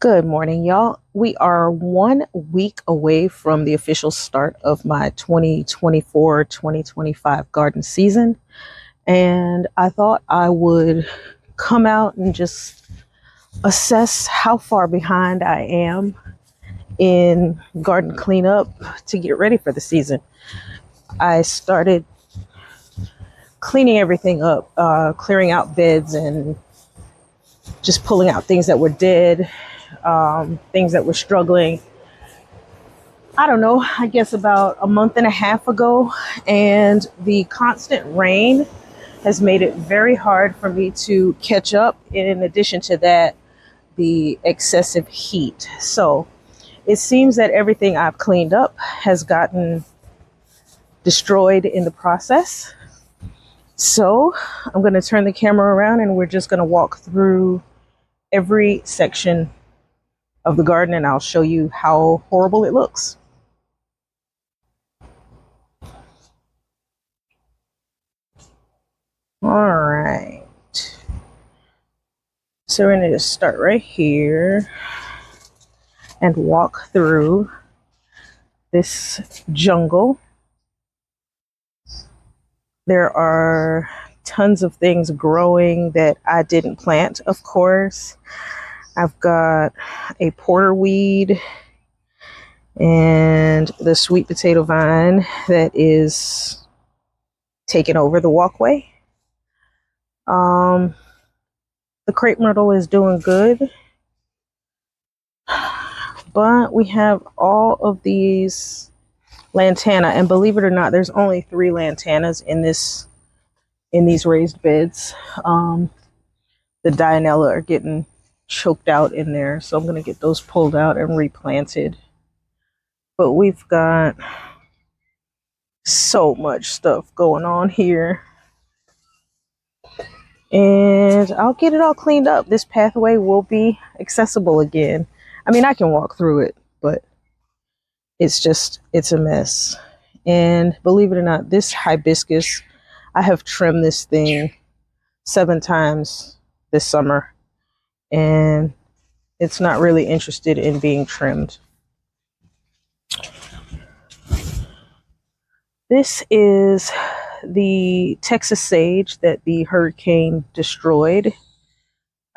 Good morning, y'all. We are 1 week away from the official start of my 2024-2025 garden season. And I thought I would come out and just assess how far behind I am in garden cleanup to get ready for the season. I started cleaning everything up, clearing out beds and just pulling out things that were dead, things that were struggling. I don't know, I guess about a month and a half ago, and the constant rain has made it very hard for me to catch up. In addition to that, the excessive heat. So it seems that everything I've cleaned up has gotten destroyed in the process. So I'm going to turn the camera around and we're just going to walk through every section of the garden and I'll show you how horrible it looks. All right. So we're going to just start right here and walk through this jungle. There are tons of things growing that I didn't plant, of course. I've got a porterweed and the sweet potato vine that is taking over the walkway. The crepe myrtle is doing good, but we have all of these lantana, and believe it or not, there's only 3 lantanas in these raised beds. The Dianella are getting choked out in there, so I'm going to get those pulled out and replanted. But we've got so much stuff going on here. And I'll get it all cleaned up. This pathway will be accessible again. I mean, I can walk through it, but it's a mess. And believe it or not, this hibiscus, I have trimmed this thing 7 times this summer, and it's not really interested in being trimmed. This is the Texas sage that the hurricane destroyed.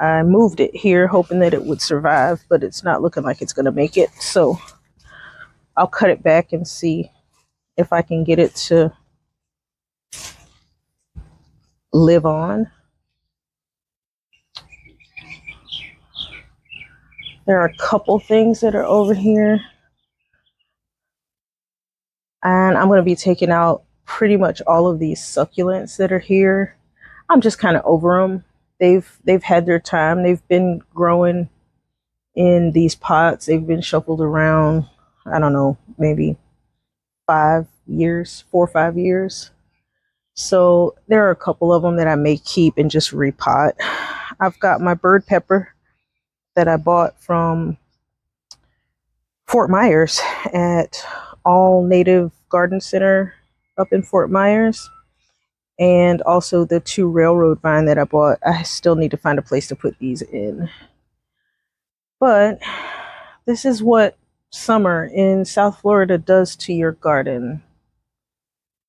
I moved it here hoping that it would survive, but it's not looking like it's going to make it. So I'll cut it back and see if I can get it to live on. There are a couple things that are over here. And I'm going to be taking out pretty much all of these succulents that are here. I'm just kind of over them. They've had their time. They've been growing in these pots. They've been shuffled around, I don't know, maybe 4 or 5 years. So there are a couple of them that I may keep and just repot. I've got my bird pepper that I bought from Fort Myers at All Native Garden Center up in Fort Myers. And also the 2 railroad vine that I bought. I still need to find a place to put these in. But this is what summer in South Florida does to your garden.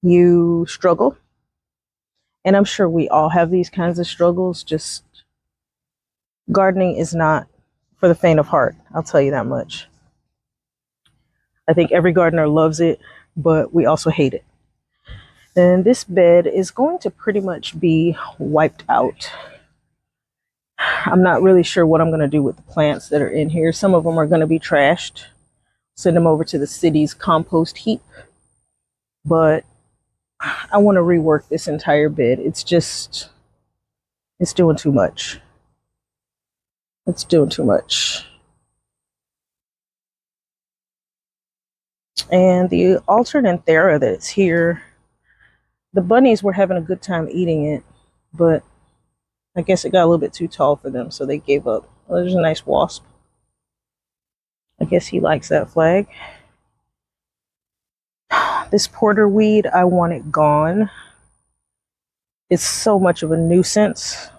You struggle. And I'm sure we all have these kinds of struggles. Just gardening is not for the faint of heart. I'll tell you that much. I think every gardener loves it, but we also hate it. And this bed is going to pretty much be wiped out. I'm not really sure what I'm going to do with the plants that are in here. Some of them are going to be trashed, send them over to the city's compost heap. But I want to rework this entire bed. It's doing too much. It's doing too much. And the alternanthera that's here, the bunnies were having a good time eating it, but I guess it got a little bit too tall for them, so they gave up. Oh, there's a nice wasp. I guess he likes that flag. This porterweed, I want it gone. It's so much of a nuisance.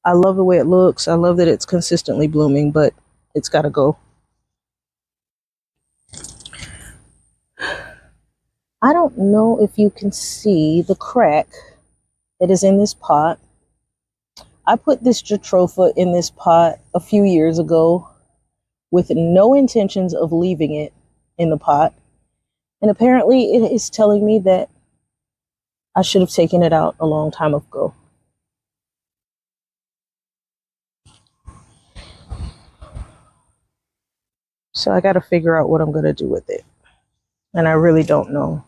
I love the way it looks. I love that it's consistently blooming, but It's got to go. I don't know if you can see the crack that is in this pot. I put this jatropha in this pot a few years ago with no intentions of leaving it in the pot. And apparently it is telling me that I should have taken it out a long time ago. So I got to figure out what I'm going to do with it. And I really don't know.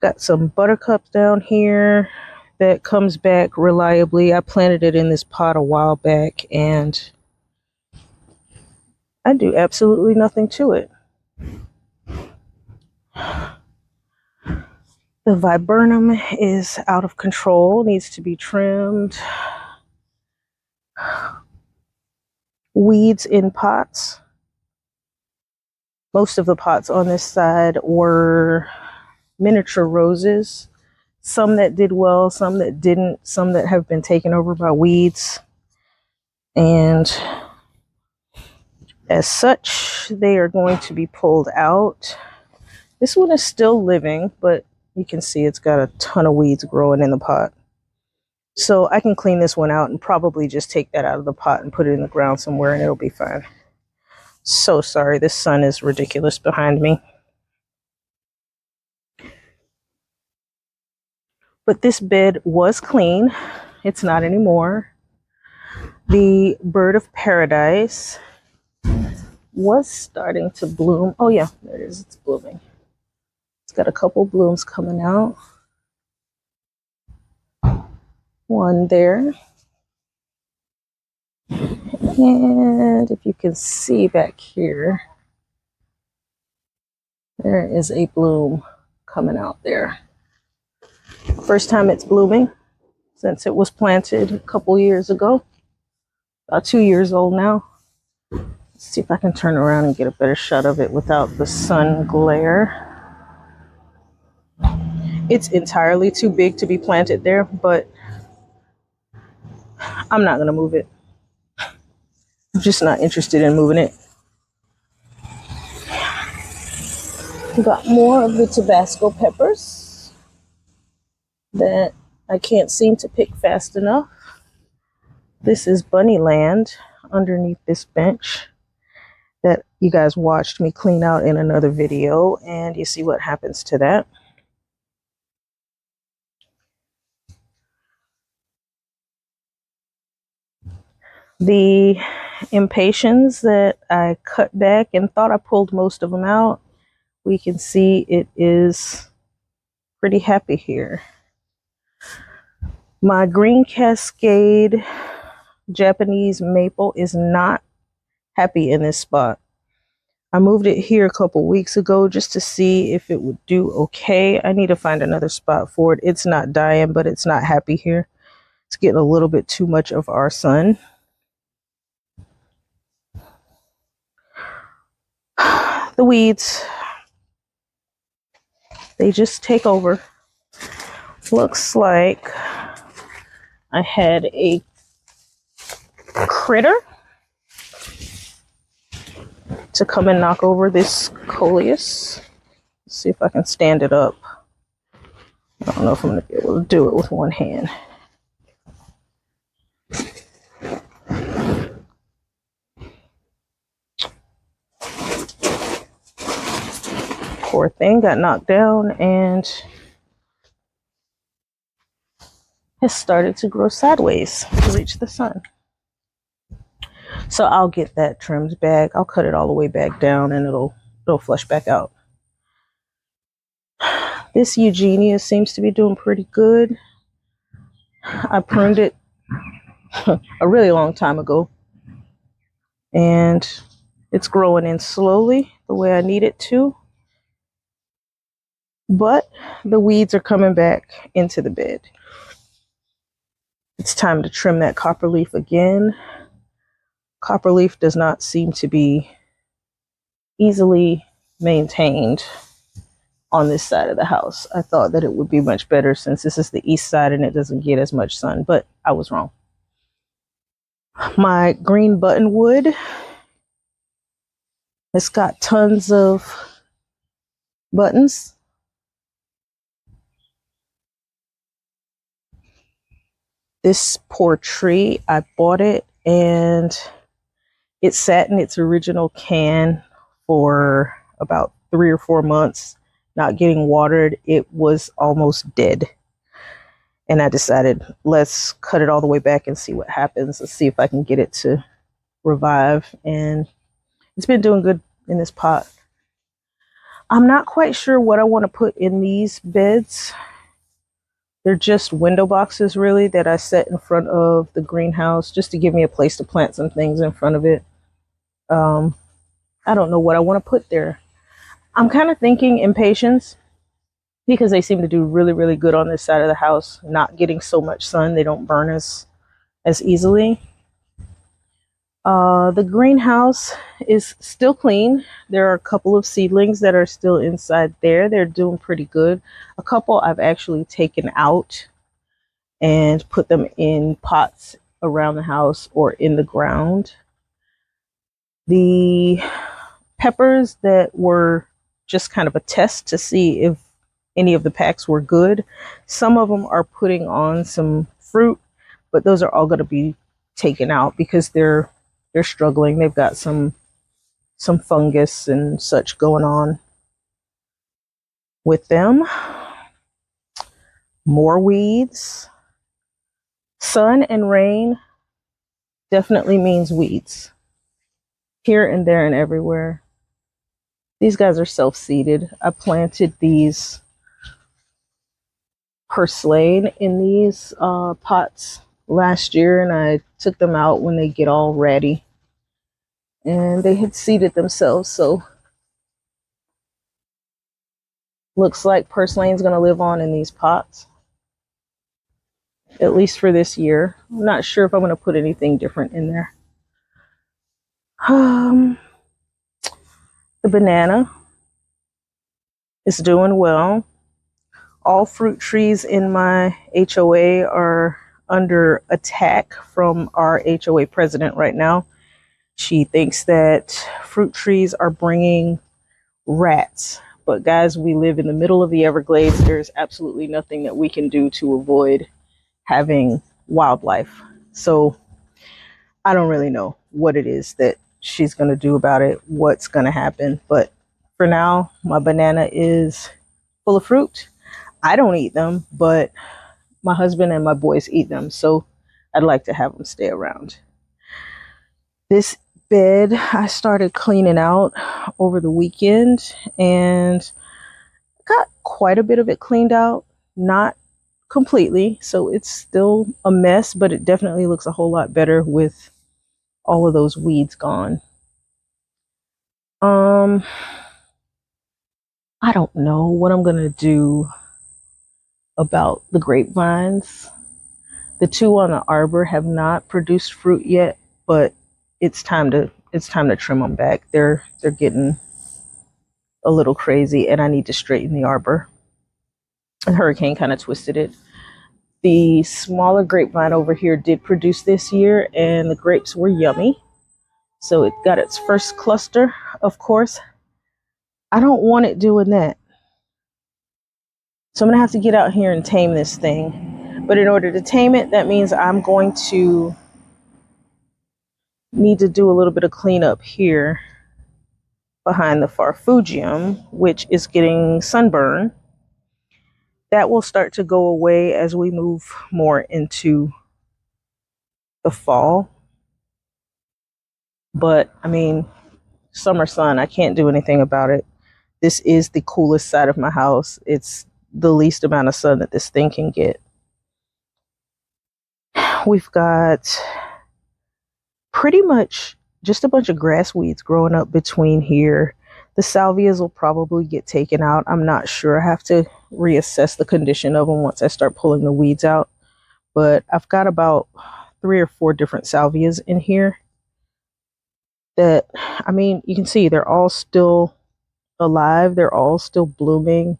Got some buttercups down here that comes back reliably. I planted it in this pot a while back and I do absolutely nothing to it. The viburnum is out of control, needs to be trimmed. Weeds in pots. Most of the pots on this side were miniature roses. Some that did well, some that didn't, some that have been taken over by weeds. And as such, they are going to be pulled out. This one is still living, but you can see it's got a ton of weeds growing in the pot. So I can clean this one out and probably just take that out of the pot and put it in the ground somewhere and it'll be fine. So sorry, this sun is ridiculous behind me. But this bed was clean. It's not anymore. The bird of paradise was starting to bloom. Oh yeah, there it is, it's blooming. It's got a couple blooms coming out. One there. And if you can see back here, there is a bloom coming out there. First time it's blooming since it was planted a couple years ago. About 2 years old now. Let's see if I can turn around and get a better shot of it without the sun glare. It's entirely too big to be planted there, but I'm not going to move it. I'm just not interested in moving it. Got more of the Tabasco peppers that I can't seem to pick fast enough. This is bunny land underneath this bench that you guys watched me clean out in another video, and you see what happens to that. The impatiens that I cut back and thought I pulled most of them out, we can see it is pretty happy here. My green cascade Japanese maple is not happy in this spot. I moved it here a couple weeks ago just to see if it would do okay. I need to find another spot for it. It's not dying, but it's not happy here. It's getting a little bit too much of our sun. The weeds, they just take over. Looks like I had a critter to come and knock over this coleus. Let's see if I can stand it up. I don't know if I'm going to be able to do it with one hand. Poor thing got knocked down and has started to grow sideways to reach the sun. So I'll get that trimmed back. I'll cut it all the way back down and it'll flush back out. This Eugenia seems to be doing pretty good. I pruned it a really long time ago and it's growing in slowly the way I need it to. But the weeds are coming back into the bed. It's time to trim that copperleaf again. Copperleaf does not seem to be easily maintained on this side of the house. I thought that it would be much better since this is the east side and it doesn't get as much sun, but I was wrong. My green buttonwood, it's got tons of buttons. This poor tree, I bought it and it sat in its original can for about 3 or 4 months, not getting watered. It was almost dead. And I decided, let's cut it all the way back and see what happens. Let's see if I can get it to revive. And it's been doing good in this pot. I'm not quite sure what I want to put in these beds. They're just window boxes, really, that I set in front of the greenhouse just to give me a place to plant some things in front of it. I don't know what I want to put there. I'm kind of thinking impatiens because they seem to do really, really good on this side of the house, not getting so much sun. They don't burn as easily. The greenhouse is still clean. There are a couple of seedlings that are still inside there. They're doing pretty good. A couple I've actually taken out and put them in pots around the house or in the ground. The peppers that were just kind of a test to see if any of the packs were good. Some of them are putting on some fruit, but those are all going to be taken out because they're struggling. They've got some fungus and such going on with them. More weeds. Sun and rain definitely means weeds. Here and there and everywhere. These guys are self-seeded. I planted these purslane in these pots last year, and I took them out when they get all ready. And they had seeded themselves, so looks like purslane's going to live on in these pots, at least for this year. I'm not sure if I'm going to put anything different in there. The banana is doing well. All fruit trees in my HOA are under attack from our HOA president right now. She thinks that fruit trees are bringing rats. But guys, we live in the middle of the Everglades. There's absolutely nothing that we can do to avoid having wildlife. So I don't really know what it is that she's going to do about it, what's going to happen. But for now, my banana is full of fruit. I don't eat them, but my husband and my boys eat them. So I'd like to have them stay around. This bed I started cleaning out over the weekend and got quite a bit of it cleaned out. Not completely, so it's still a mess, but it definitely looks a whole lot better with all of those weeds gone. I don't know what I'm gonna do about the grapevines. The two on the arbor have not produced fruit yet, but it's time to trim them back. They're getting a little crazy, and I need to straighten the arbor. The hurricane kind of twisted it. The smaller grapevine over here did produce this year, and the grapes were yummy. So it got its first cluster, of course. I don't want it doing that. So I'm gonna have to get out here and tame this thing. But in order to tame it, that means I'm going to need to do a little bit of cleanup here behind the farfugium, which is getting sunburn. That will start to go away as we move more into the fall. But I mean, summer sun, I can't do anything about it. This is the coolest side of my house. It's the least amount of sun that this thing can get. We've got pretty much just a bunch of grass weeds growing up between here. The salvias will probably get taken out. I'm not sure. I have to reassess the condition of them once I start pulling the weeds out. But I've got about 3 or 4 different salvias in here that, I mean, you can see they're all still alive. They're all still blooming.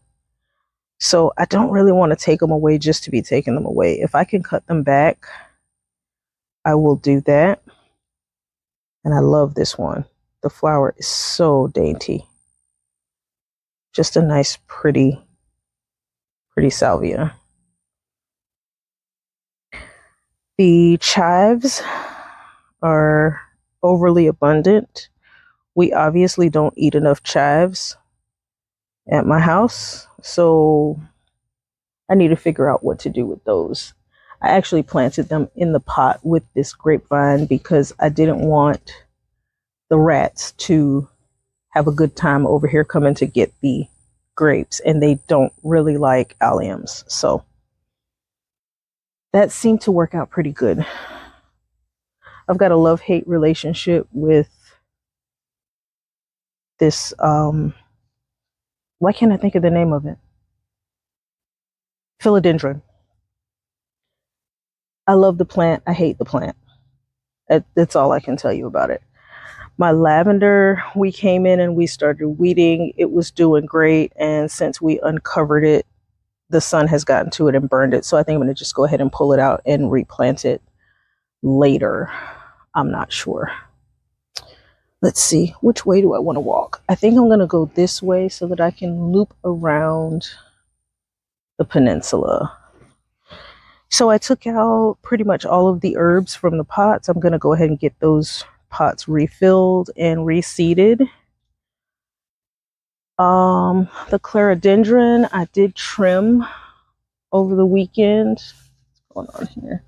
So I don't really want to take them away just to be taking them away. If I can cut them back, I will do that. And I love this one. The flower is so dainty. Just a nice, pretty salvia. The chives are overly abundant. We obviously don't eat enough chives at my house, so I need to figure out what to do with those. I actually planted them in the pot with this grapevine because I didn't want the rats to have a good time over here coming to get the grapes, and they don't really like alliums. So that seemed to work out pretty good. I've got a love-hate relationship with this, why can't I think of the name of it? Philodendron. I love the plant. I hate the plant. That's all I can tell you about it. My lavender, we came in and we started weeding. It was doing great. And since we uncovered it, the sun has gotten to it and burned it. So I think I'm going to just go ahead and pull it out and replant it later. I'm not sure. Let's see. Which way do I want to walk? I think I'm going to go this way so that I can loop around the peninsula. So I took out pretty much all of the herbs from the pots. I'm going to go ahead and get those pots refilled and reseeded. The clerodendron I did trim over the weekend. What's going on here?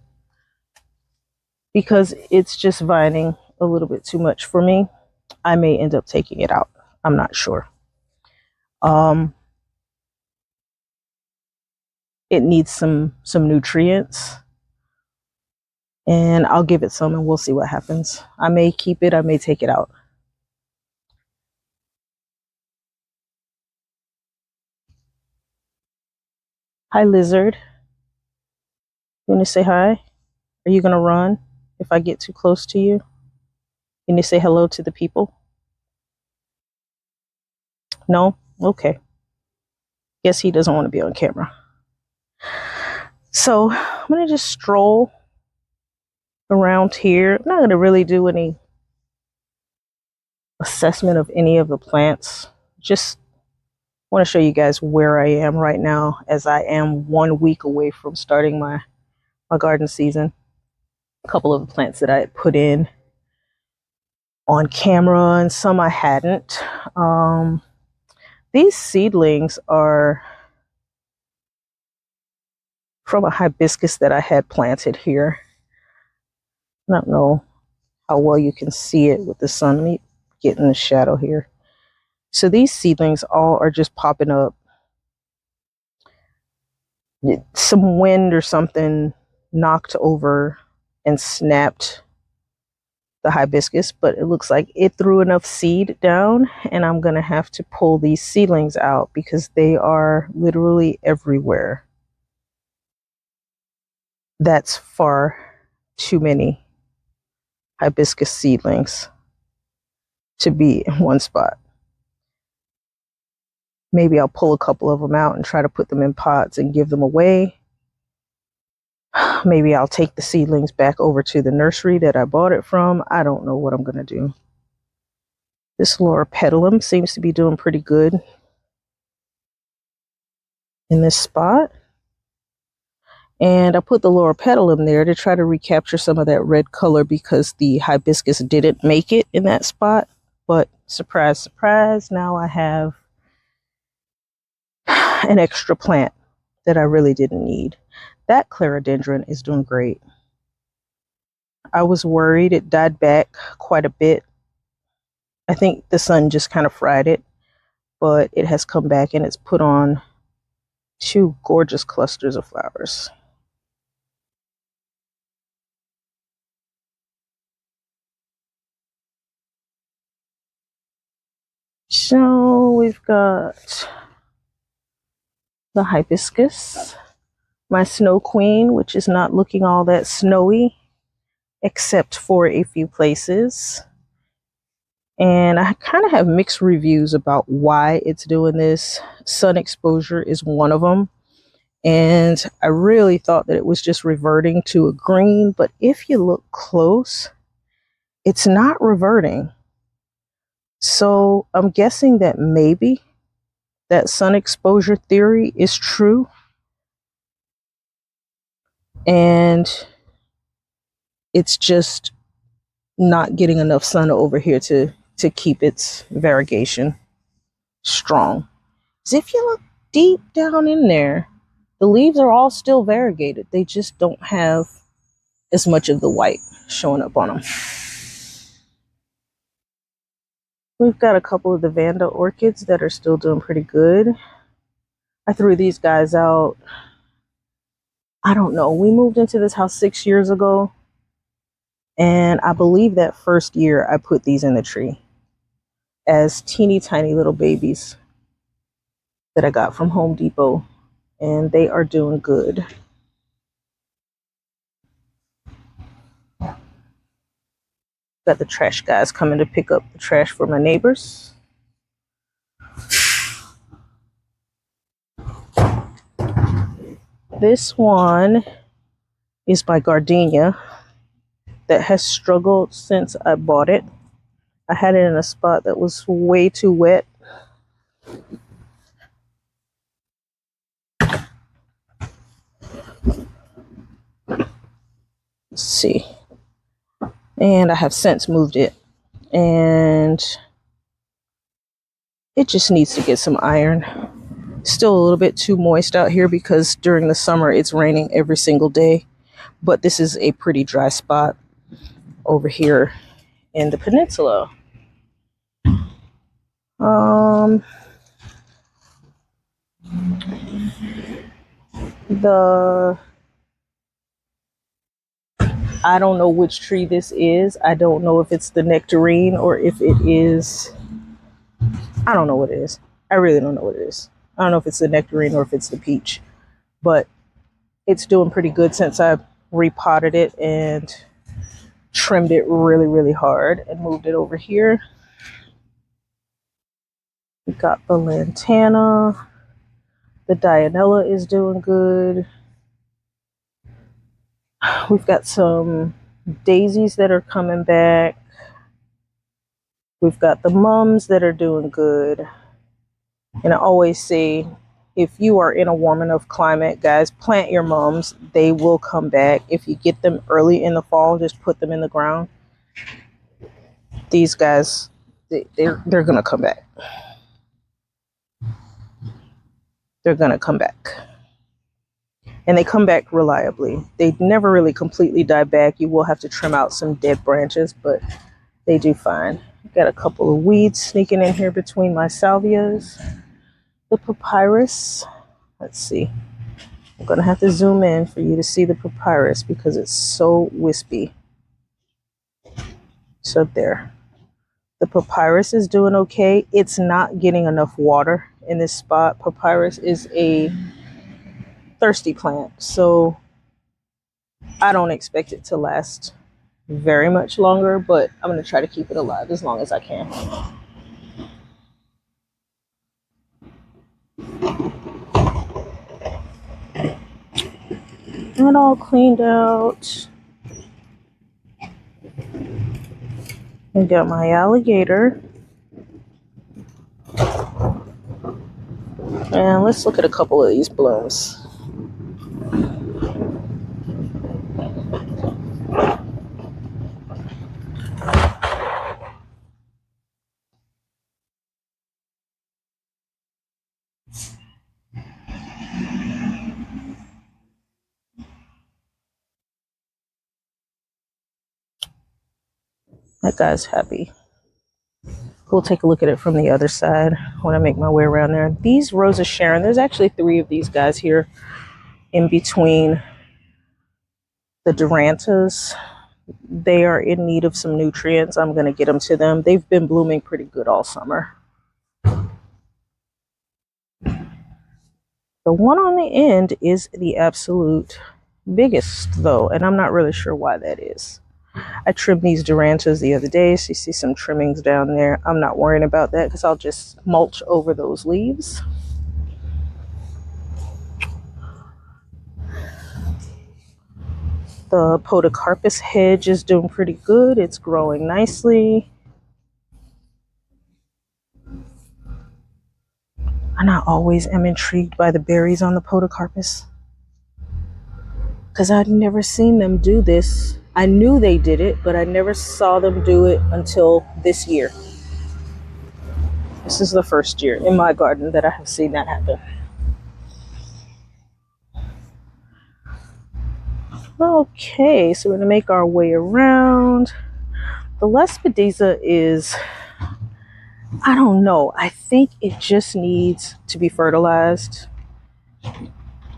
Because it's just vining a little bit too much for me. I may end up taking it out. I'm not sure. It needs some nutrients, and I'll give it some and we'll see what happens. I may keep it, I may take it out. Hi, lizard. You want to say hi? Are you going to run if I get too close to you? You need to say hello to the people? No? Okay. Guess he doesn't want to be on camera. So I'm going to just stroll around here. I'm not going to really do any assessment of any of the plants. Just want to show you guys where I am right now, as I am 1 week away from starting my garden season. A couple of the plants that I had put in on camera and some I hadn't. These seedlings are from a hibiscus that I had planted here. I don't know how well you can see it with the sun. Let me get in the shadow here. So these seedlings all are just popping up. Some wind or something knocked over and snapped the hibiscus, but it looks like it threw enough seed down, and I'm going to have to pull these seedlings out because they are literally everywhere. That's far too many hibiscus seedlings to be in one spot. Maybe I'll pull a couple of them out and try to put them in pots and give them away. Maybe I'll take the seedlings back over to the nursery that I bought it from. I don't know what I'm going to do. This loropetalum seems to be doing pretty good in this spot. And I put the loropetalum there to try to recapture some of that red color because the hibiscus didn't make it in that spot. But surprise, surprise, now I have an extra plant that I really didn't need. That clerodendron is doing great. I was worried it died back quite a bit. I think the sun just kind of fried it, but it has come back and it's put on 2 gorgeous clusters of flowers. So we've got the hibiscus, my snow queen, which is not looking all that snowy, except for a few places. And I kind of have mixed reviews about why it's doing this. Sun exposure is one of them. And I really thought that it was just reverting to a green, but if you look close, it's not reverting. So I'm guessing that maybe that sun exposure theory is true. And it's just not getting enough sun over here to keep its variegation strong. Because if you look deep down in there, the leaves are all still variegated. They just don't have as much of the white showing up on them. We've got a couple of the Vanda orchids that are still doing pretty good. I threw these guys out, I don't know, we moved into this house 6 years ago. And I believe that first year I put these in the tree as teeny tiny little babies that I got from Home Depot. And they are doing good. Got the trash guys coming to pick up the trash for my neighbors. This one is my gardenia that has struggled since I bought it. I had it in a spot that was way too wet. Let's see. And I have since moved it. And it just needs to get some iron. Still a little bit too moist out here because during the summer it's raining every single day. But this is a pretty dry spot over here in the peninsula. I don't know which tree this is. I don't know if it's the nectarine or if it is, I don't know what it is. I really don't know what it is. I don't know if it's the nectarine or if it's the peach, but it's doing pretty good since I repotted it and trimmed it really, really hard and moved it over here. We got the lantana. The Dianella is doing good. We've got some daisies that are coming back. We've got the mums that are doing good. And I always say, if you are in a warm enough climate, guys, plant your mums. They will come back. If you get them early in the fall, just put them in the ground. These guys, they're going to come back. They're going to come back. And they come back reliably. They never really completely die back. You will have to trim out some dead branches, but they do fine. Got a couple of weeds sneaking in here between my salvias. The papyrus. Let's see. I'm going to have to zoom in for you to see the papyrus because it's so wispy. So there. The papyrus is doing okay. It's not getting enough water in this spot. Papyrus is a thirsty plant, so I don't expect it to last very much longer, but I'm going to try to keep it alive as long as I can. And all cleaned out. I got my alligator. And let's look at a couple of these blooms. That guy's happy. We'll take a look at it from the other side when I make my way around there. These Rosa Sharon, there's actually 3 of these guys here in between the Durantas. They are in need of some nutrients. I'm going to get them to them. They've been blooming pretty good all summer. The one on the end is the absolute biggest, though, and I'm not really sure why that is. I trimmed these Durantas the other day, so you see some trimmings down there. I'm not worrying about that because I'll just mulch over those leaves. The podocarpus hedge is doing pretty good. It's growing nicely. And I always am intrigued by the berries on the podocarpus because I'd never seen them do this. I knew they did it, but I never saw them do it until this year. This is the first year in my garden that I have seen that happen. Okay, so we're going to make our way around. The Lespedeza is, I don't know, I think it just needs to be fertilized.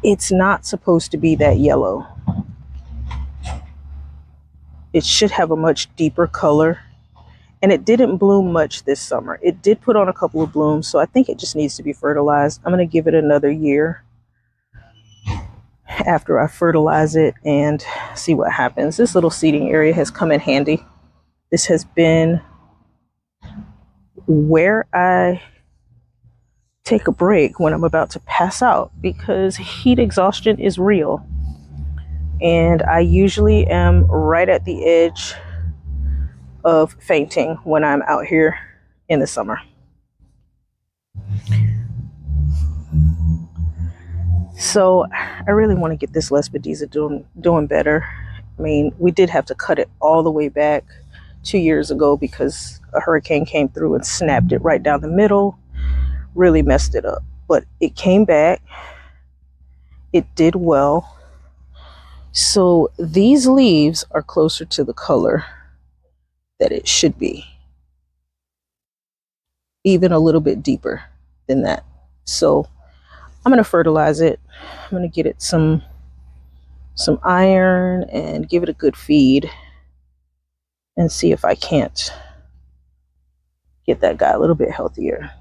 It's not supposed to be that yellow. It should have a much deeper color. And it didn't bloom much this summer. It did put on a couple of blooms, so I think it just needs to be fertilized. I'm going to give it another year after I fertilize it and see what happens. This little seating area has come in handy. This has been where I take a break when I'm about to pass out because heat exhaustion is real. And I usually am right at the edge of fainting when I'm out here in the summer. So I really want to get this Lespedeza doing better. I mean, we did have to cut it all the way back 2 years ago because a hurricane came through and snapped it right down the middle, really messed it up. But it came back. It did well. So these leaves are closer to the color that it should be, even a little bit deeper than that. So I'm going to fertilize it. I'm going to get it some iron and give it a good feed and see if I can't get that guy a little bit healthier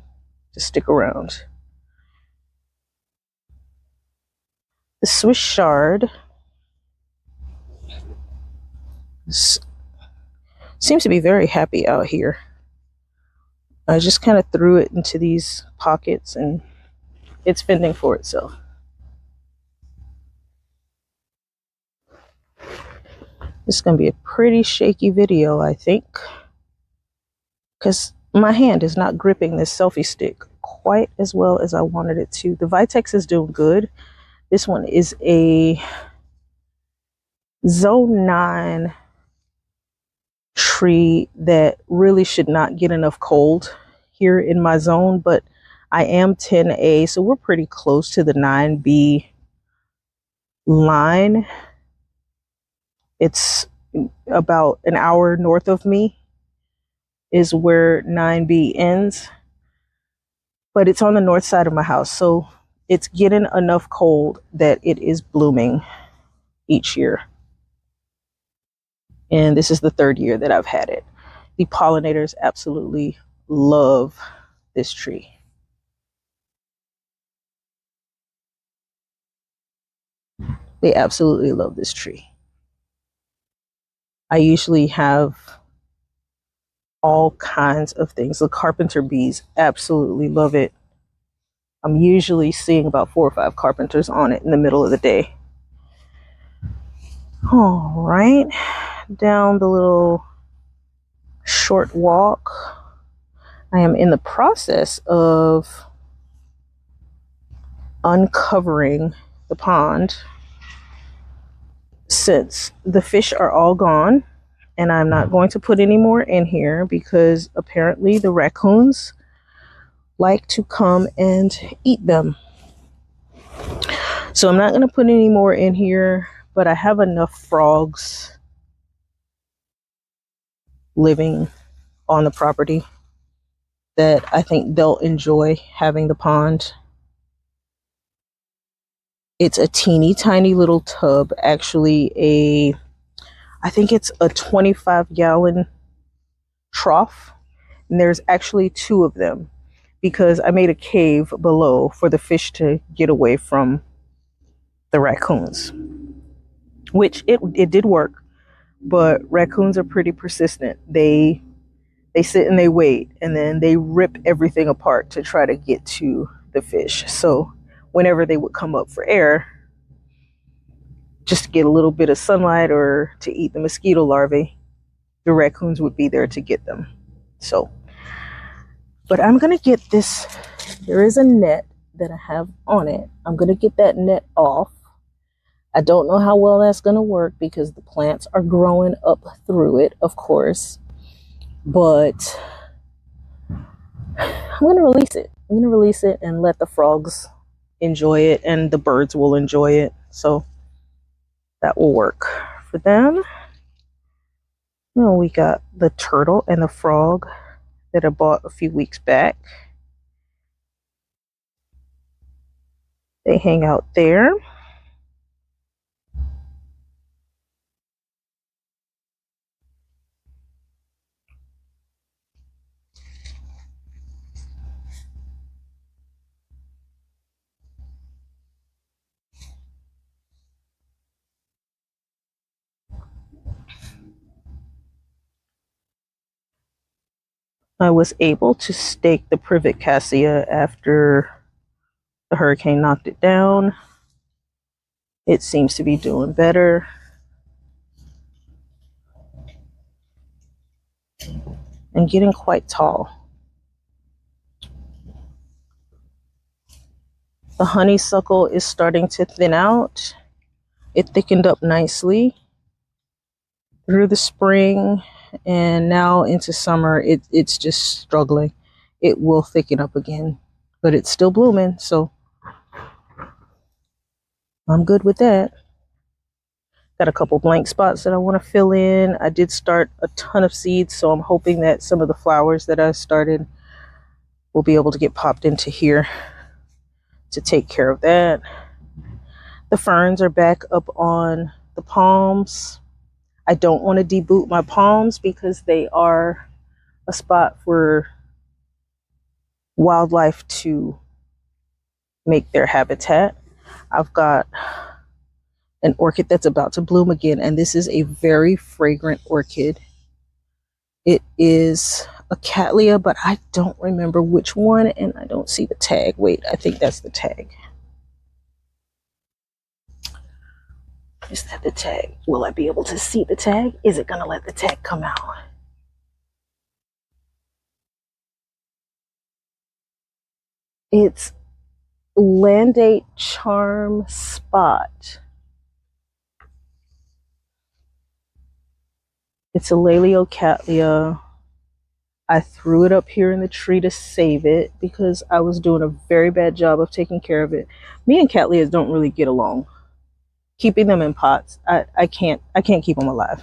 to stick around. The Swiss chard seems to be very happy out here. I just kind of threw it into these pockets and it's fending for itself. This is going to be a pretty shaky video, I think, because my hand is not gripping this selfie stick quite as well as I wanted it to. The Vitex is doing good. This one is a Zone 9 tree that really should not get enough cold here in my zone, but I am 10A, so we're pretty close to the 9B line. It's about an hour north of me is where 9B ends, but it's on the north side of my house, so it's getting enough cold that it is blooming each year. And this is the third year that I've had it. The pollinators absolutely love this tree. They absolutely love this tree. I usually have all kinds of things. The carpenter bees absolutely love it. I'm usually seeing about 4 or 5 carpenters on it in the middle of the day. All right, down the little short walk. I am in the process of uncovering the pond since the fish are all gone, and I'm not going to put any more in here because apparently the raccoons like to come and eat them. So I'm not going to put any more in here, but I have enough frogs living on the property that I think they'll enjoy having the pond. It's a teeny tiny little tub, actually I think it's a 25-gallon trough, and there's actually 2 of them because I made a cave below for the fish to get away from the raccoons, which it did work, but raccoons are pretty persistent. They sit and they wait, and then they rip everything apart to try to get to the fish. So whenever they would come up for air, just to get a little bit of sunlight or to eat the mosquito larvae, the raccoons would be there to get them. So, but I'm going to get this. There is a net that I have on it. I'm going to get that net off. I don't know how well that's going to work because the plants are growing up through it, of course. But I'm going to release it. I'm going to release it and let the frogs enjoy it, and the birds will enjoy it. So that will work for them. Well, we got the turtle and the frog that I bought a few weeks back. They hang out there. I was able to stake the privet cassia after the hurricane knocked it down. It seems to be doing better. And getting quite tall. The honeysuckle is starting to thin out. It thickened up nicely through the spring, and now into summer it's just struggling. It will thicken up again, but it's still blooming, so I'm good with that. Got a couple blank spots that I want to fill in. I did start a ton of seeds, so I'm hoping that some of the flowers that I started will be able to get popped into here to take care of that. The ferns are back up on the palms. I don't want to deboot my palms because they are a spot for wildlife to make their habitat. I've got an orchid that's about to bloom again, and this is a very fragrant orchid. It is a cattleya, but I don't remember which one, and I don't see the tag. Wait, I think that's the tag. Is that the tag? Will I be able to see the tag? Is it gonna let the tag come out? It's Landate Charm Spot. It's a Cattleya. I threw it up here in the tree to save it because I was doing a very bad job of taking care of it. Me and Cattleyas don't really get along. Keeping them in pots, I can't keep them alive.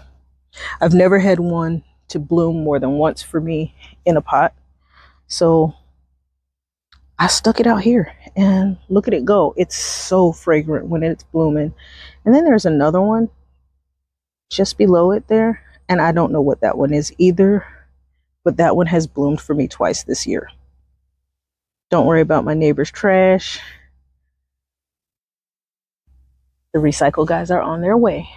I've never had one to bloom more than once for me in a pot. So I stuck it out here and look at it go. It's so fragrant when it's blooming. And then there's another one just below it there, and I don't know what that one is either, but that one has bloomed for me twice this year. Don't worry about my neighbor's trash. The recycle guys are on their way.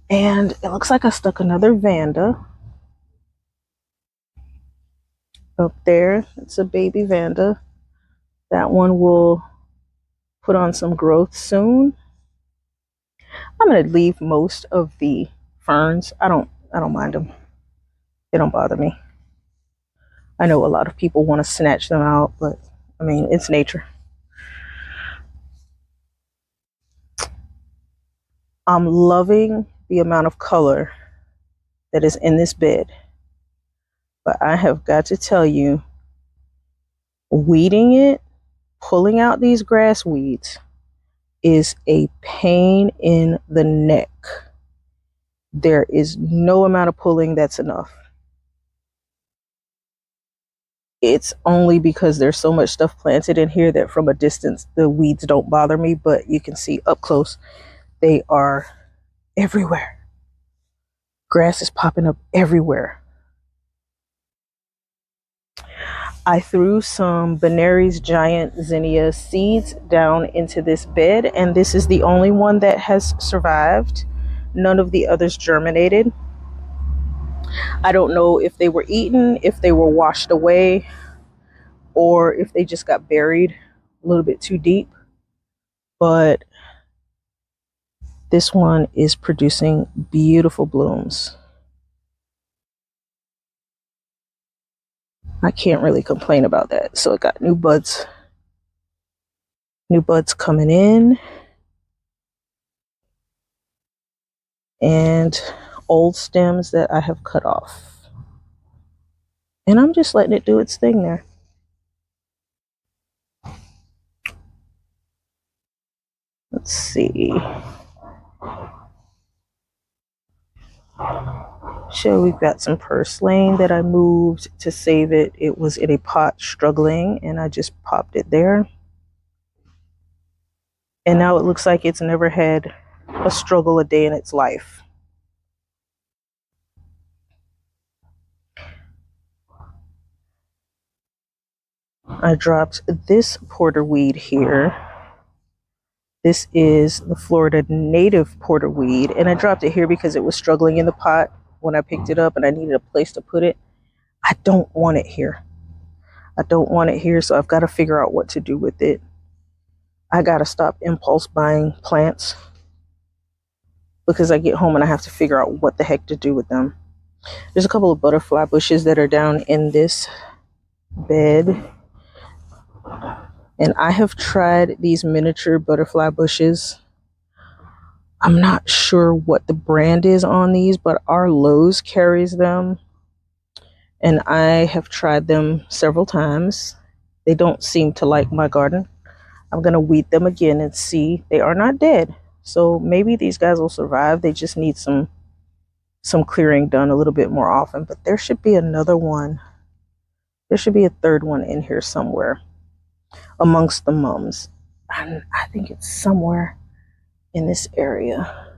And it looks like I stuck another Vanda up there. It's a baby Vanda. That one will put on some growth soon. I'm going to leave most of the ferns. I don't mind them. They don't bother me. I know a lot of people want to snatch them out, but I mean, it's nature. I'm loving the amount of color that is in this bed, but I have got to tell you, weeding it, pulling out these grass weeds is a pain in the neck. There is no amount of pulling that's enough. It's only because there's so much stuff planted in here that from a distance the weeds don't bother me, but you can see up close they are everywhere. Grass is popping up everywhere. I threw some Benary's giant zinnia seeds down into this bed, and this is the only one that has survived. None of the others germinated. I don't know if they were eaten, if they were washed away, or if they just got buried a little bit too deep. But This one is producing beautiful blooms. I can't really complain about that. So it got new buds coming in, and old stems that I have cut off. And I'm just letting it do its thing there. Let's see. So we've got some purslane that I moved to save it. It was in a pot struggling, and I just popped it there. And now it looks like it's never had a struggle a day in its life. I dropped this porterweed here. This is the Florida native porterweed, and I dropped it here because it was struggling in the pot when I picked it up and I needed a place to put it. I don't want it here. I don't want it here, so I've got to figure out what to do with it. I got to stop impulse buying plants because I get home and I have to figure out what the heck to do with them. There's a couple of butterfly bushes that are down in this bed. And I have tried these miniature butterfly bushes. I'm not sure what the brand is on these, but our Lowe's carries them. And I have tried them several times. They don't seem to like my garden. I'm going to weed them again and see. They are not dead. So maybe these guys will survive. They just need some clearing done a little bit more often. But there should be another one. There should be a third one in here somewhere amongst the mums. And I think it's somewhere in this area.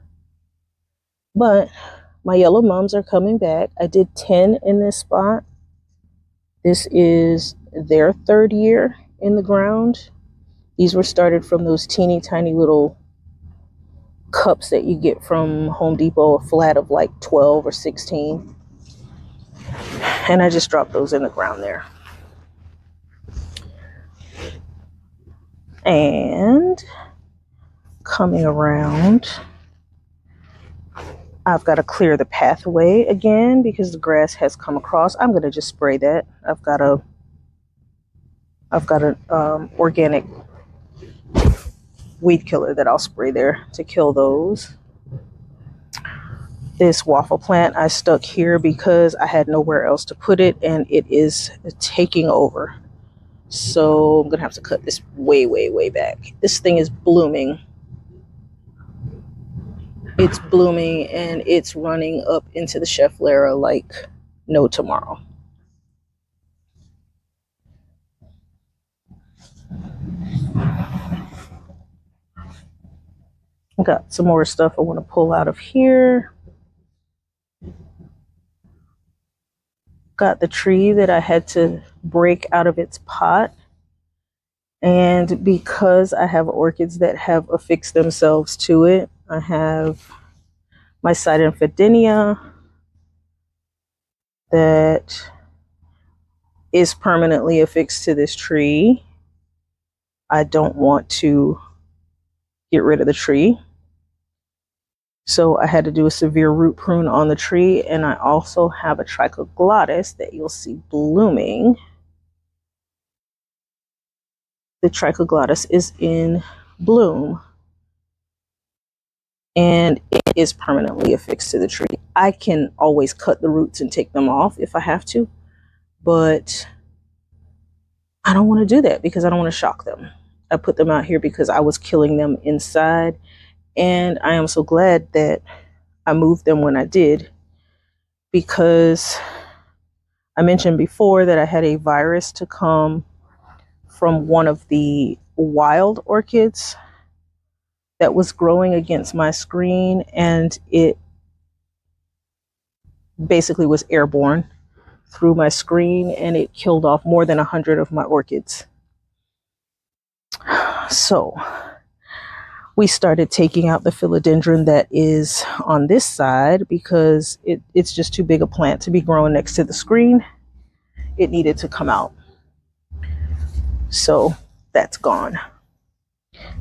But my yellow mums are coming back. I did 10 in this spot. This is their third year in the ground. These were started from those teeny tiny little cups that you get from Home Depot, a flat of like 12 or 16. And I just dropped those in the ground there. And coming around, I've got to clear the pathway again because the grass has come across. I'm going to just spray that. I've got an organic weed killer that I'll spray there to kill those. This waffle plant I stuck here because I had nowhere else to put it, and it is taking over. So I'm going to have to cut this way, way, way back. This thing is blooming. It's blooming, and it's running up into the chef Lara like no tomorrow. Got some more stuff I want to pull out of here. Got the tree that I had to break out of its pot. And because I have orchids that have affixed themselves to it, I have my Cytinfidenia that is permanently affixed to this tree. I don't want to get rid of the tree. So I had to do a severe root prune on the tree, and I also have a trichoglottis that you'll see blooming. The trichoglottis is in bloom, and it is permanently affixed to the tree. I can always cut the roots and take them off if I have to, but I don't want to do that because I don't want to shock them. I put them out here because I was killing them inside, and I am so glad that I moved them when I did, because I mentioned before that I had a virus to come from one of the wild orchids that was growing against my screen, and it basically was airborne through my screen, and it killed off more than 100 of my orchids. So we started taking out the philodendron that is on this side because it's just too big a plant to be growing next to the screen. It needed to come out. So that's gone.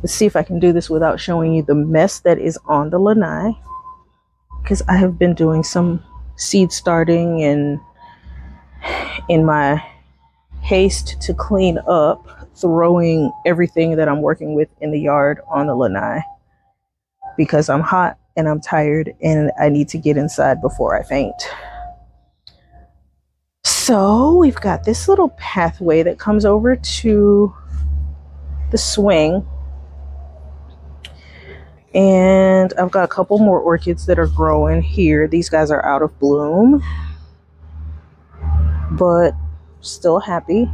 Let's see if I can do this without showing you the mess that is on the lanai, because I have been doing some seed starting, and in my haste to clean up, throwing everything that I'm working with in the yard on the lanai because I'm hot and I'm tired and I need to get inside before I faint. So we've got this little pathway that comes over to the swing, and I've got a couple more orchids that are growing here. These guys are out of bloom, but still happy.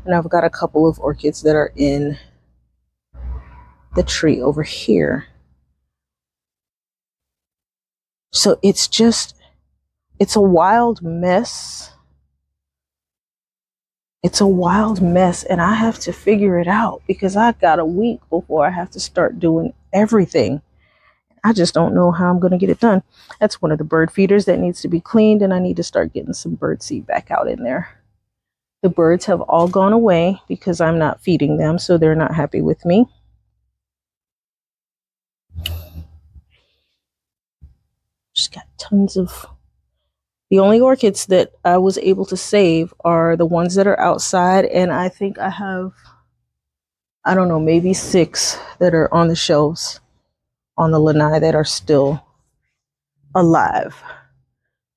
And I've got a couple of orchids that are in the tree over here. So it's a wild mess. It's a wild mess, and I have to figure it out because I got a week before I have to start doing everything. I just don't know how I'm going to get it done. That's one of the bird feeders that needs to be cleaned, and I need to start getting some bird seed back out in there. The birds have all gone away because I'm not feeding them, so they're not happy with me. Just got tons of... The only orchids that I was able to save are the ones that are outside, and I think I have, I don't know, maybe 6 that are on the shelves on the lanai that are still alive.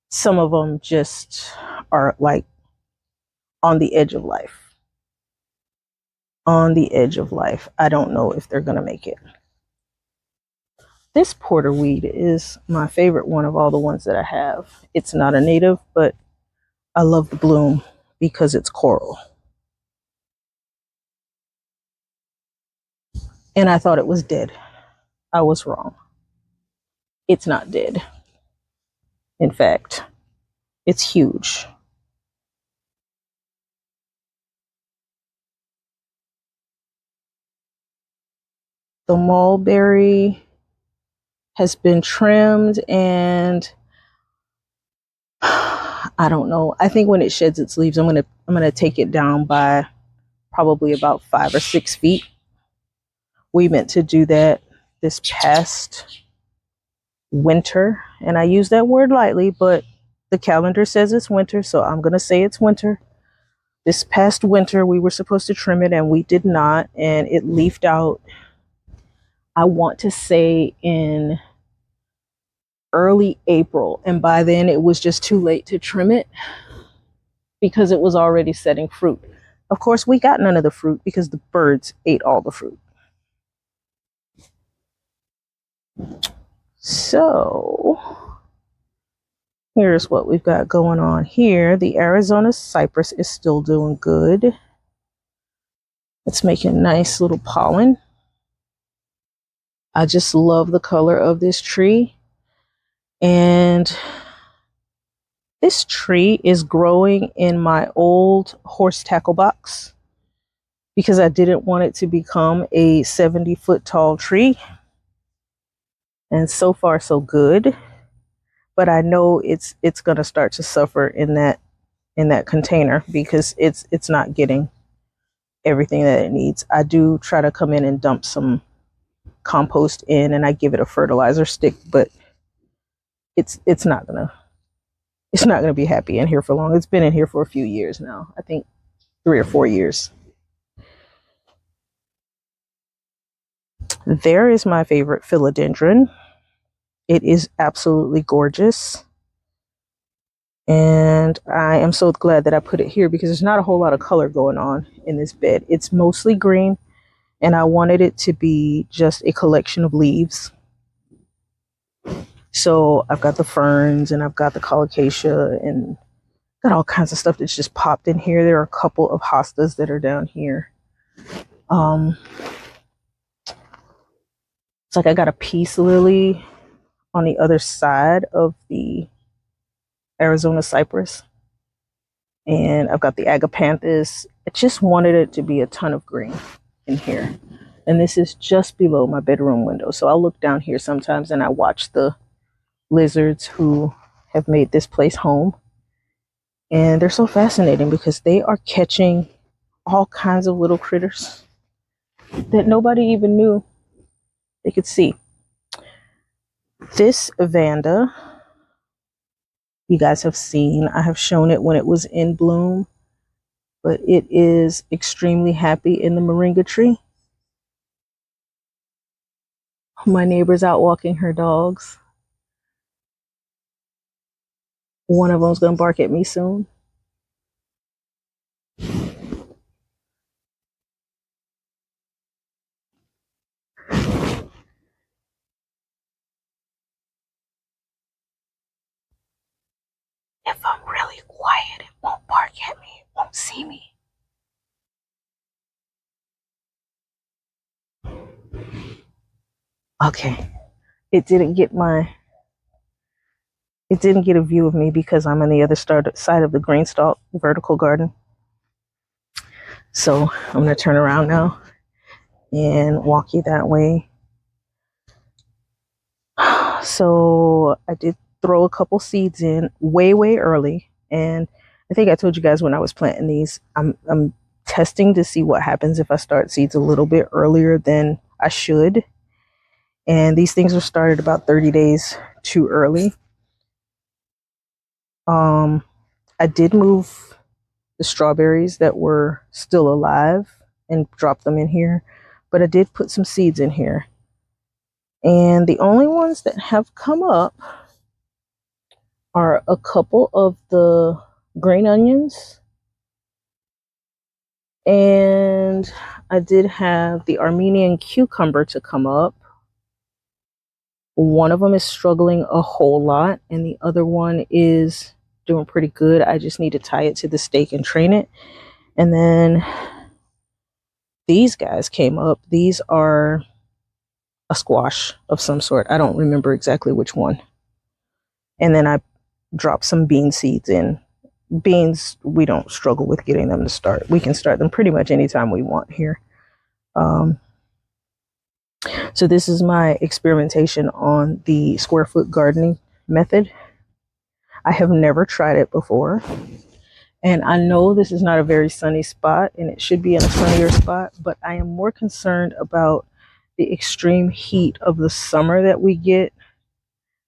Some of them just are like on the edge of life. On the edge of life. I don't know if they're going to make it. This porterweed is my favorite one of all the ones that I have. It's not a native, but I love the bloom because it's coral. And I thought it was dead. I was wrong. It's not dead. In fact, it's huge. The mulberry has been trimmed, and I don't know. I think when it sheds its leaves, I'm gonna take it down by probably about 5 or 6 feet. We meant to do that this past winter, and I use that word lightly, but the calendar says it's winter, so I'm gonna say it's winter. This past winter, we were supposed to trim it, and we did not, and it leafed out, I want to say, in early April, and by then it was just too late to trim it because it was already setting fruit. Of course, we got none of the fruit because the birds ate all the fruit. So here's what we've got going on here. The Arizona cypress is still doing good. It's making nice little pollen. I just love the color of this tree. And this tree is growing in my old horse tackle box because I didn't want it to become a 70-foot tall tree. And so far, so good. But I know it's going to start to suffer in that container because it's not getting everything that it needs. I do try to come in and dump some compost in, and I give it a fertilizer stick, but it's not gonna be happy in here for long. It's been in here for a few years now. I think 3 or 4 years. There is my favorite philodendron. It is absolutely gorgeous. And I am so glad that I put it here because there's not a whole lot of color going on in this bed. It's mostly green, and I wanted it to be just a collection of leaves. So I've got the ferns, and I've got the colocasia, and got all kinds of stuff that's just popped in here. There are a couple of hostas that are down here. It's like I got a peace lily on the other side of the Arizona cypress. And I've got the agapanthus. I just wanted it to be a ton of green in here. And this is just below my bedroom window. So I'll look down here sometimes and I watch the lizards who have made this place home. And they're so fascinating because they are catching all kinds of little critters. that nobody even knew they could see. This Vanda, you guys have seen. I have shown it when it was in bloom, but it is extremely happy in the moringa tree. My neighbor's out walking her dogs. One of them's gonna bark at me soon. If I'm really quiet, it won't bark at me. It won't see me. Okay. It didn't get a view of me because I'm on the other side of the green stalk vertical garden. So I'm gonna turn around now and walk you that way. So I did throw a couple seeds in way early, and I think I told you guys when I was planting these, I'm testing to see what happens if I start seeds a little bit earlier than I should. And these things were started about 30 days too early. I did move the strawberries that were still alive and drop them in here, but I did put some seeds in here. And the only ones that have come up are a couple of the green onions, and I did have the Armenian cucumber to come up. One of them is struggling a whole lot, and the other one is doing pretty good. I just need to tie it to the stake and train it. And then these guys came up. These are a squash of some sort. I don't remember exactly which one. And then I dropped some bean seeds in. Beans, we don't struggle with getting them to start. We can start them pretty much anytime we want here. So this is my experimentation on the square foot gardening method. I have never tried it before. And I know this is not a very sunny spot and it should be in a sunnier spot, but I am more concerned about the extreme heat of the summer that we get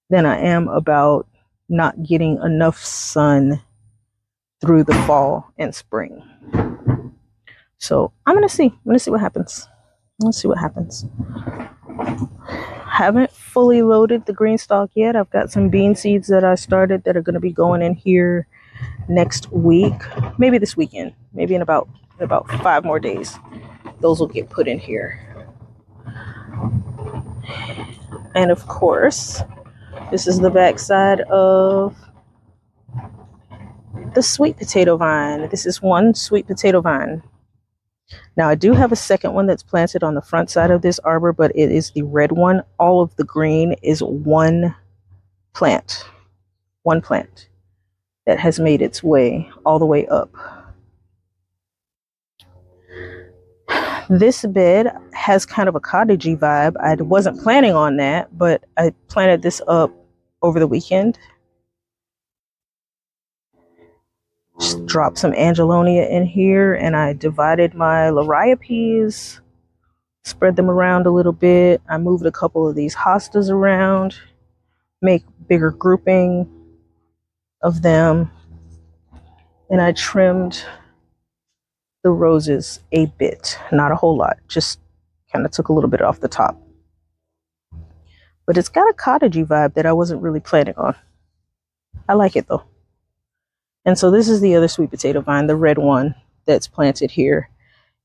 than I am about not getting enough sun through the fall and spring. So I'm gonna see what happens. Let's see what happens. Haven't fully loaded the green stalk yet. I've got some bean seeds that I started that are going to be going in here next week, maybe this weekend, maybe in about 5 more days. Those will get put in here. And of course, this is the backside of the sweet potato vine. This is one sweet potato vine. Now I do have a second one that's planted on the front side of this arbor, but it is the red one. All of the green is one plant that has made its way all the way up. This bed has kind of a cottagey vibe. I wasn't planning on that, but I planted this up over the weekend. Just dropped some angelonia in here, and I divided my liriopes, spread them around a little bit. I moved a couple of these hostas around, make bigger grouping of them, and I trimmed the roses a bit, not a whole lot, just kind of took a little bit off the top. But it's got a cottagey vibe that I wasn't really planning on. I like it though. And so this is the other sweet potato vine, the red one that's planted here.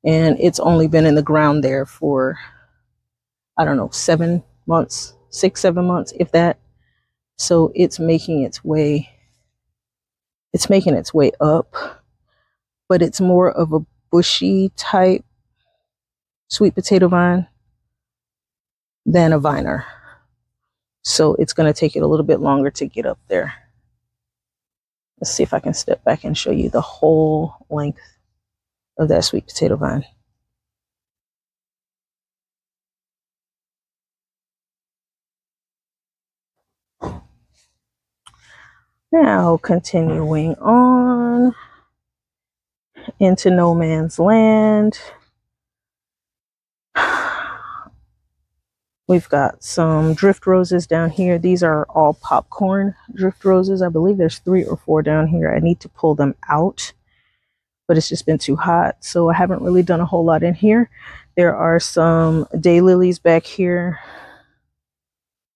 And it's only been in the ground there for, I don't know, 7 months, 6, 7 months, if that. So it's making its way up, but it's more of a bushy type sweet potato vine than a viner. So it's going to take it a little bit longer to get up there. Let's see if I can step back and show you the whole length of that sweet potato vine. Now continuing on into no man's land. We've got some drift roses down here. These are all popcorn drift roses. I believe there's 3 or 4 down here. I need to pull them out, but it's just been too hot, so I haven't really done a whole lot in here. There are some daylilies back here.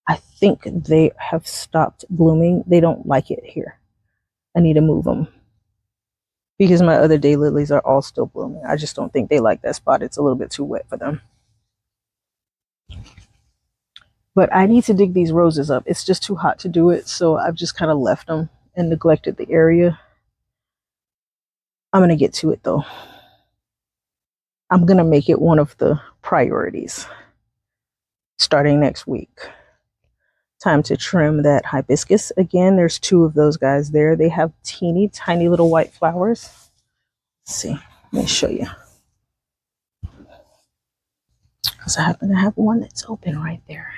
I think they have stopped blooming. They don't like it here. I need to move them because my other daylilies are all still blooming. I just don't think they like that spot. It's a little bit too wet for them. But I need to dig these roses up. It's just too hot to do it, so I've just kind of left them and neglected the area. I'm going to get to it though. I'm going to make it one of the priorities starting next week. Time to trim that hibiscus. Again, there's 2 of those guys there. They have teeny tiny little white flowers. Let's see. Let me show you. Because I happen to have one that's open right there.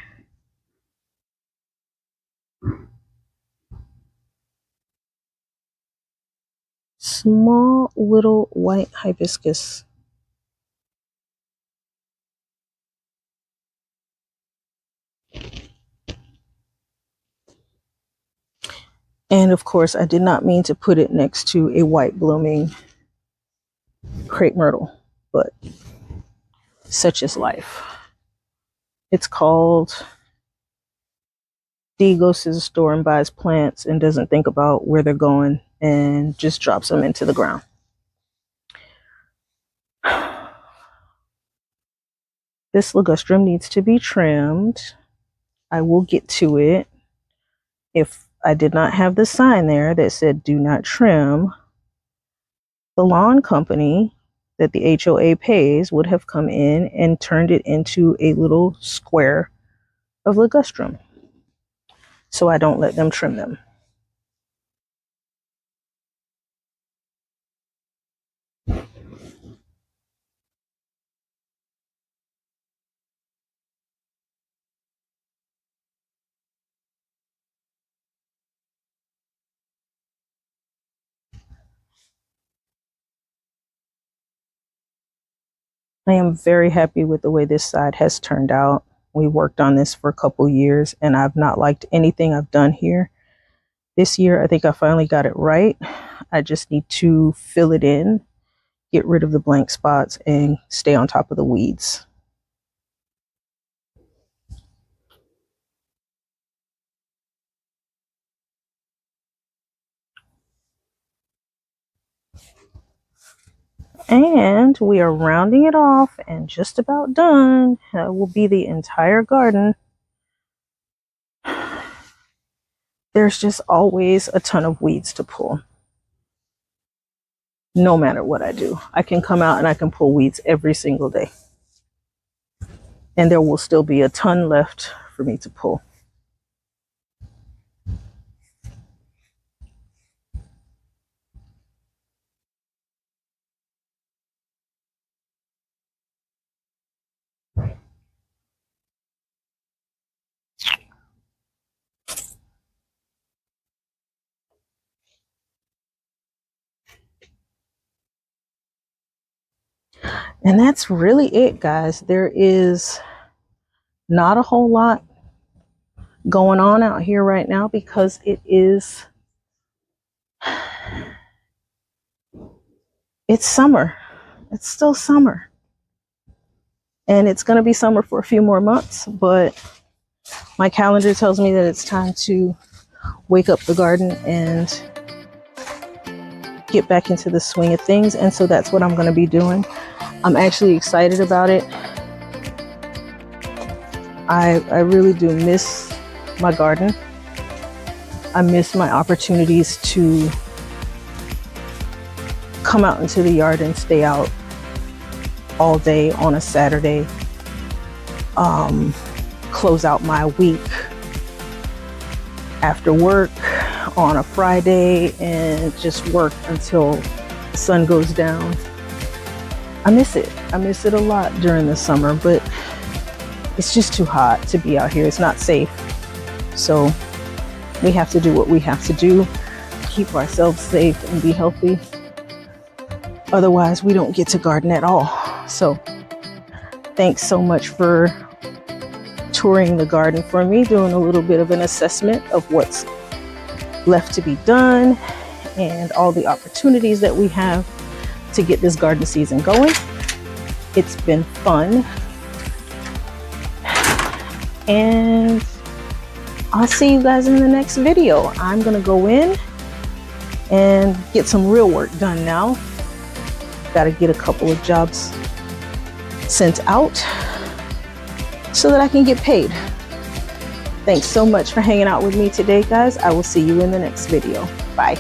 Small little white hibiscus. And of course, I did not mean to put it next to a white blooming crepe myrtle, but such is life. It's called D goes to the store and buys plants and doesn't think about where they're going and just drops them into the ground. This ligustrum needs to be trimmed. I will get to it. If I did not have the sign there that said do not trim, the lawn company that the HOA pays would have come in and turned it into a little square of ligustrum. So I don't let them trim them. I am very happy with the way this side has turned out. We worked on this for a couple years and I've not liked anything I've done here. This year, I think I finally got it right. I just need to fill it in, get rid of the blank spots, and stay on top of the weeds. And we are rounding it off and just about done. That will be the entire garden. There's just always a ton of weeds to pull. No matter what I do, I can come out and I can pull weeds every single day. And there will still be a ton left for me to pull. And that's really it, guys. There is not a whole lot going on out here right now because it's summer. It's still summer. And it's going to be summer for a few more months, but my calendar tells me that it's time to wake up the garden and get back into the swing of things. And so that's what I'm going to be doing. I'm actually excited about it. I really do miss my garden. I miss my opportunities to come out into the yard and stay out all day on a Saturday, close out my week after work on a Friday and just work until the sun goes down. I miss it. I miss it a lot during the summer, but it's just too hot to be out here. It's not safe. So we have to do what we have to do, keep ourselves safe and be healthy. Otherwise, we don't get to garden at all. So thanks so much for touring the garden for me, doing a little bit of an assessment of what's left to be done and all the opportunities that we have to get this garden season going. It's been fun, and I'll see you guys in the next video. I'm gonna go in and get some real work done now. Gotta get a couple of jobs sent out so that I can get paid. Thanks so much for hanging out with me today, guys. I will see you in the next video. Bye.